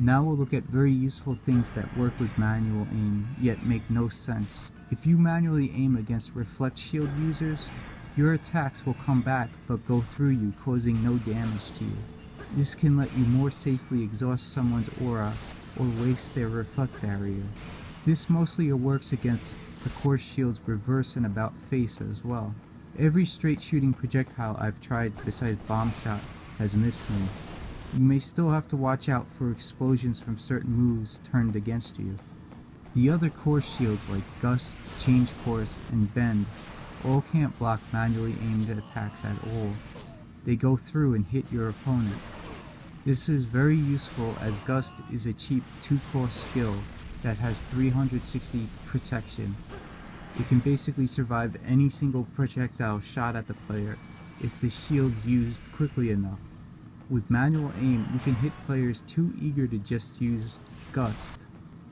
Now we'll look at very useful things that work with manual aim, yet make no sense. If you manually aim against reflect shield users, your attacks will come back but go through you, causing no damage to you. This can let you more safely exhaust someone's aura or waste their reflect barrier. This mostly works against the course shield's reverse and about face as well. Every straight shooting projectile I've tried besides bomb shot has missed me. You may still have to watch out for explosions from certain moves turned against you. The other course shields like Gust, Change Course, and Bend all can't block manually aimed attacks at all. They go through and hit your opponent. This is very useful as Gust is a cheap 2-course skill that has 360 protection. It can basically survive any single projectile shot at the player if the shield's used quickly enough. With manual aim, you can hit players too eager to just use Gust.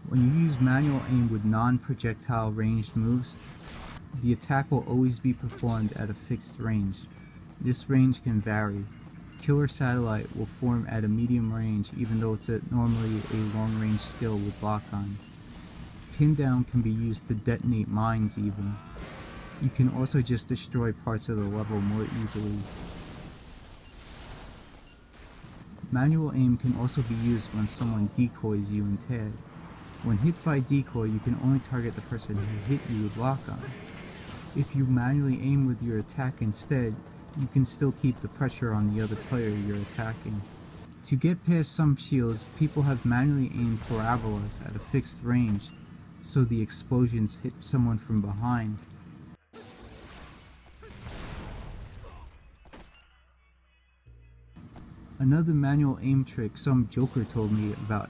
When you use manual aim with non-projectile ranged moves, the attack will always be performed at a fixed range. This range can vary. Killer Satellite will form at a medium range even though it's normally a long-range skill with lock-on. Pin down can be used to detonate mines even. You can also just destroy parts of the level more easily. Manual aim can also be used when someone decoys you in TAD. When hit by decoy, you can only target the person who hit you with lock-on. If you manually aim with your attack instead, you can still keep the pressure on the other player you're attacking. To get past some shields, people have manually aimed parabolas at a fixed range, so the explosions hit someone from behind. Another manual aim trick some joker told me about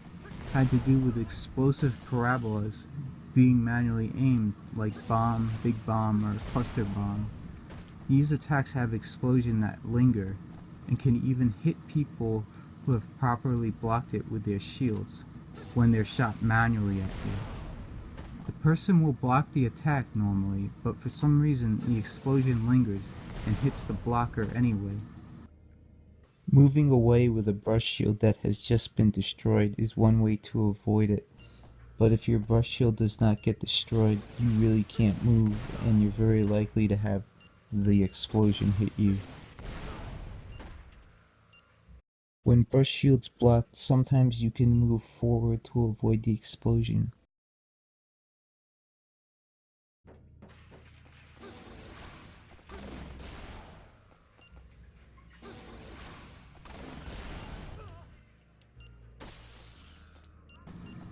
had to do with explosive parabolas being manually aimed, like bomb, big bomb, or cluster bomb. These attacks have explosions that linger, and can even hit people who have properly blocked it with their shields when they're shot manually at you. The person will block the attack normally, but for some reason the explosion lingers and hits the blocker anyway. Moving away with a brush shield that has just been destroyed is one way to avoid it, but if your brush shield does not get destroyed, you really can't move and you're very likely to have the explosion hit you. When brush shield's blocked, sometimes you can move forward to avoid the explosion.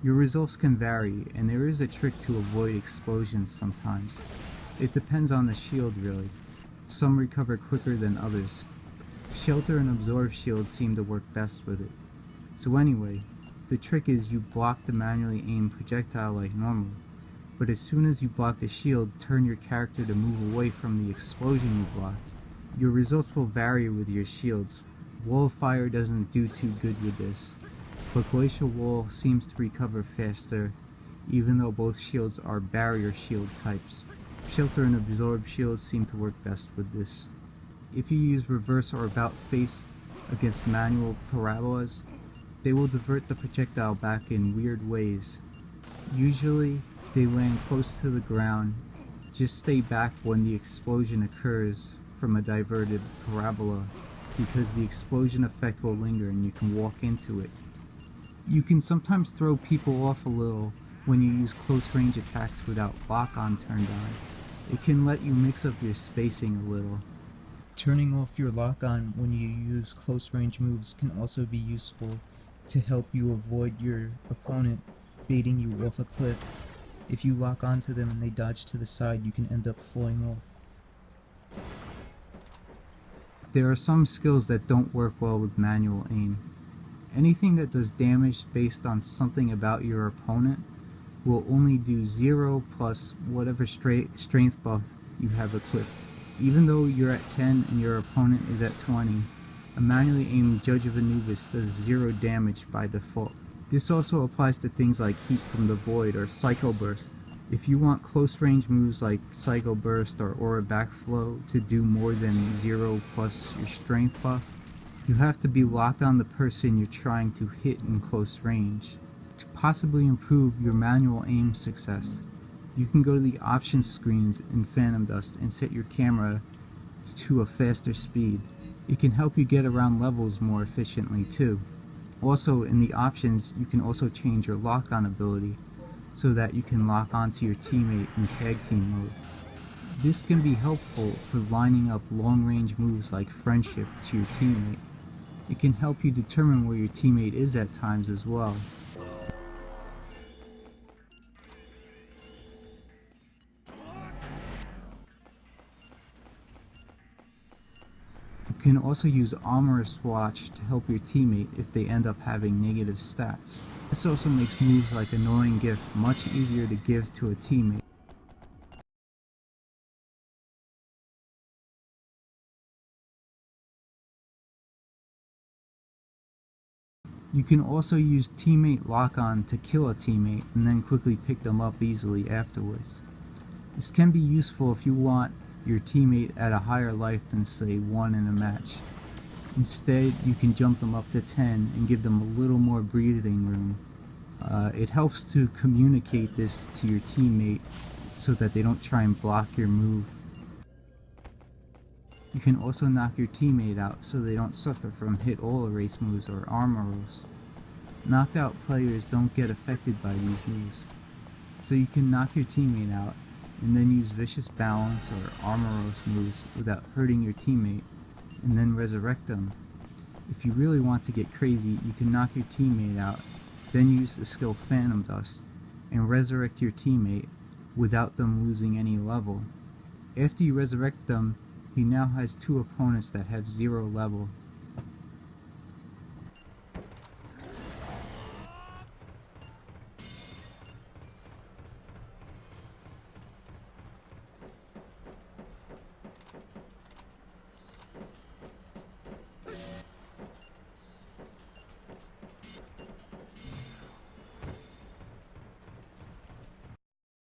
Your results can vary, and there is a trick to avoid explosions sometimes. It depends on the shield really. Some recover quicker than others. Shelter and absorb shields seem to work best with it. So anyway, the trick is you block the manually aimed projectile like normal, but as soon as you block the shield, turn your character to move away from the explosion you blocked. Your results will vary with your shields. Wall of Fire doesn't do too good with this, but Glacial Wall seems to recover faster, even though both shields are barrier shield types. Shelter and absorb shields seem to work best with this. If you use reverse or about face against manual parabolas, they will divert the projectile back in weird ways. Usually, they land close to the ground. Just stay back when the explosion occurs from a diverted parabola, because the explosion effect will linger and you can walk into it. You can sometimes throw people off a little when you use close range attacks without lock-on turned on. It can let you mix up your spacing a little. Turning off your lock-on when you use close range moves can also be useful to help you avoid your opponent baiting you off a cliff. If you lock onto them and they dodge to the side, you can end up falling off. There are some skills that don't work well with manual aim. Anything that does damage based on something about your opponent will only do 0 plus whatever strength buff you have equipped. Even though you're at 10 and your opponent is at 20, a manually aimed Judge of Anubis does 0 damage by default. This also applies to things like Heat from the Void or Psycho Burst. If you want close range moves like Psycho Burst or Aura Backflow to do more than 0 plus your strength buff, You have to be locked on the person you're trying to hit in close range. To possibly improve your manual aim success, you can go to the options screens in Phantom Dust and set your camera to a faster speed. It can help you get around levels more efficiently too. Also, in the options, you can also change your lock-on ability so that you can lock onto your teammate in tag team mode. This can be helpful for lining up long-range moves like friendship to your teammate. It can help you determine where your teammate is at times as well. You can also use Armorous Watch to help your teammate if they end up having negative stats. This also makes moves like Annoying Gift much easier to give to a teammate. You can also use Teammate Lock-On to kill a teammate and then quickly pick them up easily afterwards. This can be useful if you want your teammate at a higher life than say 1 in a match. Instead, you can jump them up to 10 and give them a little more breathing room. It helps to communicate this to your teammate so that they don't try and block your move. You can also knock your teammate out so they don't suffer from hit all erase moves or armor rolls. Knocked out players don't get affected by these moves, so you can knock your teammate out and then use Vicious Balance or Armoros moves without hurting your teammate, and then resurrect them. If you really want to get crazy, you can knock your teammate out, then use the skill Phantom Dust, and resurrect your teammate without them losing any level. After you resurrect them, he now has 2 opponents that have 0 level,